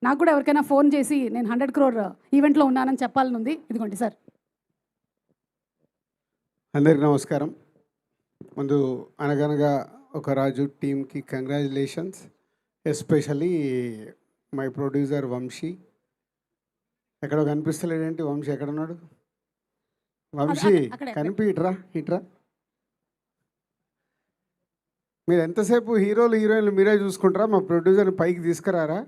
నాకు కూడా ఎవరికైనా ఫోన్ చేసి నేను 100 crore ఈవెంట్లో ఉన్నానని చెప్పాలని ఉంది. ఇదిగోండి సార్. అందరికీ నమస్కారం. ముందు అనగనగా ఒక రాజు టీమ్కి congratulations, especially my producer Vamsi. ఎక్కడో కనిపిస్తలేడేంటి? వంశీ ఎక్కడున్నాడు? వంశీ ఇట్రా. మీరు ఎంతసేపు హీరోలు హీరోయిన్లు మీరే చూసుకుంటారా? మా ప్రొడ్యూసర్ని పైకి తీసుకురారా?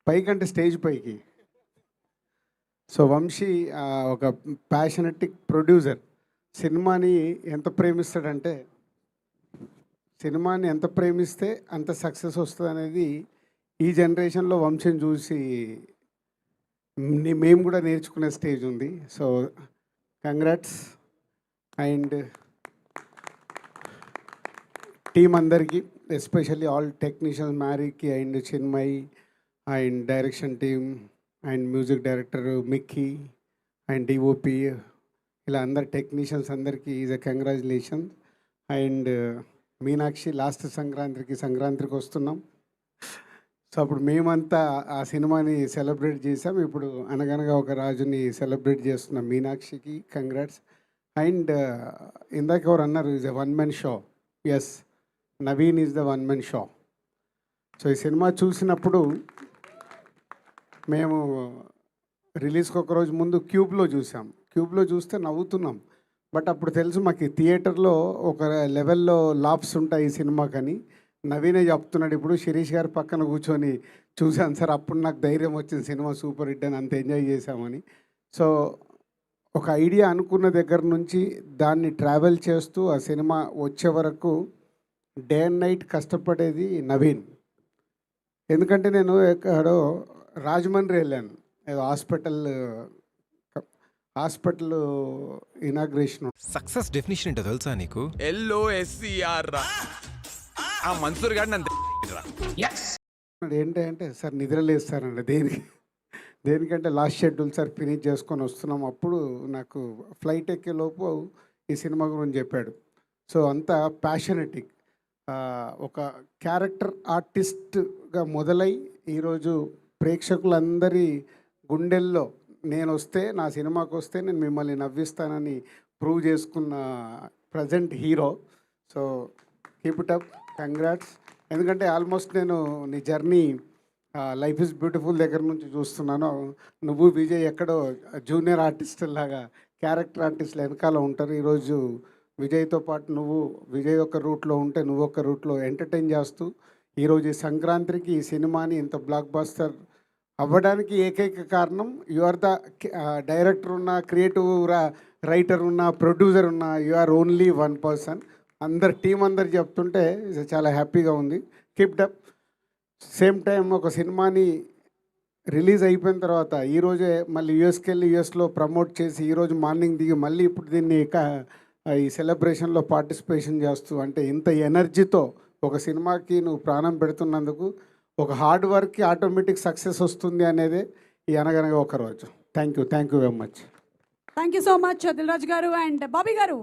పైకి అంటే స్టేజ్ పైకి. సో వంశీ ఒక ప్యాషనెటిక్ ప్రొడ్యూసర్. సినిమాని ఎంత ప్రేమిస్తే అంత సక్సెస్ వస్తుంది అనేది ఈ జనరేషన్లో వంశీని చూసి మేము కూడా నేర్చుకునే స్టేజ్ ఉంది. So congrats. అండ్ టీమ్ అందరికీ, ఎస్పెషల్లీ ఆల్ టెక్నీషియన్స్, మ్యారీకి and Chinmayi and direction team and music director Mickey and DOP, ఇలా అందరు టెక్నీషియన్స్ అందరికీ is a congratulation. And Meenakshi, last సంక్రాంతికి వస్తున్నాం. సో అప్పుడు మేమంతా ఆ సినిమాని సెలబ్రేట్ చేసాం. ఇప్పుడు అనగనగా ఒక రాజుని సెలబ్రేట్ చేస్తున్నాం. మీనాక్షికి కంగ్రాట్స్. అండ్ ఇందాక ఎవరు అన్నారు, is a one man show. Yes, Naveen is the one man show. So ఈ సినిమా చూసినప్పుడు మేము రిలీజ్కి ఒక రోజు ముందు క్యూబ్లో చూస్తే నవ్వుతున్నాం. బట్ అప్పుడు తెలుసు మాకు థియేటర్లో ఒక లెవెల్లో లాప్స్ ఉంటాయి ఈ సినిమాకని. నవీనే చెప్తున్నాడు ఇప్పుడు, శిరీష్ గారి పక్కన కూర్చొని చూశాను సార్, అప్పుడు నాకు ధైర్యం వచ్చింది, సినిమా సూపర్ హిట్ అని, అంత ఎంజాయ్ చేశామని. సో ఒక ఐడియా అనుకున్న దగ్గర నుంచి దాన్ని ట్రావెల్ చేస్తూ ఆ సినిమా వచ్చే వరకు డే అండ్ నైట్ కష్టపడేది నవీన్. ఎందుకంటే నేను ఎక్కడో రాజమండ్రి వెళ్ళాను, ఏదో హాస్పిటల్ ఇనాగ్రేషన్. సక్సెస్ డెఫినేషన్ ఏంటో తెలుసా నీకు? LOSCR రా. ఆ మన్సూర్ గారు నన్ను ఏంటంటే సార్ నిద్రలేస్తారండి. దేనికంటే లాస్ట్ షెడ్యూల్ సార్ ఫినిష్ చేసుకొని వస్తున్నాం. అప్పుడు నాకు ఫ్లైట్ ఎక్కే లోపు ఈ సినిమా గురించి చెప్పాడు. సో అంత ప్యాషనెటిక్, ఒక క్యారెక్టర్ ఆర్టిస్ట్గా మొదలై ఈరోజు ప్రేక్షకులందరి గుండెల్లో నా సినిమాకి వస్తే నేను మిమ్మల్ని నవ్విస్తానని ప్రూవ్ చేసుకున్న present hero. So keep it up, congrats. ఎందుకంటే ఆల్మోస్ట్ నేను నీ జర్నీ లైఫ్ ఇస్ బ్యూటిఫుల్ దగ్గర నుంచి చూస్తున్నాను. నువ్వు విజయ్ ఎక్కడో జూనియర్ ఆర్టిస్ట్ లాగా క్యారెక్టర్ ఆర్టిస్టులు వెనకాల ఉంటారు. ఈరోజు విజయ్తో పాటు విజయ్ ఒక రూట్లో ఉంటే నువ్వు ఒక రూట్లో ఎంటర్టైన్ చేస్తూ ఈరోజు ఈ సంక్రాంతికి ఈ సినిమాని ఇంత బ్లాక్ బస్టర్ అవ్వడానికి ఏకైక కారణం, యు ఆర్ ద డైరెక్టర్ ఉన్న, క్రియేటివ్ రైటర్ ఉన్న, ప్రొడ్యూసర్ ఉన్న, you are only one person. Team అందరు చెప్తుంటే చాలా హ్యాపీగా ఉంది. Keep up. సేమ్ టైం ఒక సినిమాని రిలీజ్ అయిపోయిన తర్వాత ఈరోజే మళ్ళీ యూఎస్కి వెళ్ళి యూఎస్లో ప్రమోట్ చేసి ఈరోజు మార్నింగ్ దిగి మళ్ళీ ఇప్పుడు దీన్ని ఈ సెలబ్రేషన్లో పార్టిసిపేషన్ చేస్తూ, అంటే ఇంత ఎనర్జీతో ఒక సినిమాకి నువ్వు ప్రాణం పెడుతున్నందుకు ఒక హార్డ్ వర్క్కి ఆటోమేటిక్ సక్సెస్ వస్తుంది అనేదే ఈ అనగనగా ఒక రోజు. Thank you very much. Thank you so much Dil Raju గారు అండ్ బాబీ గారు.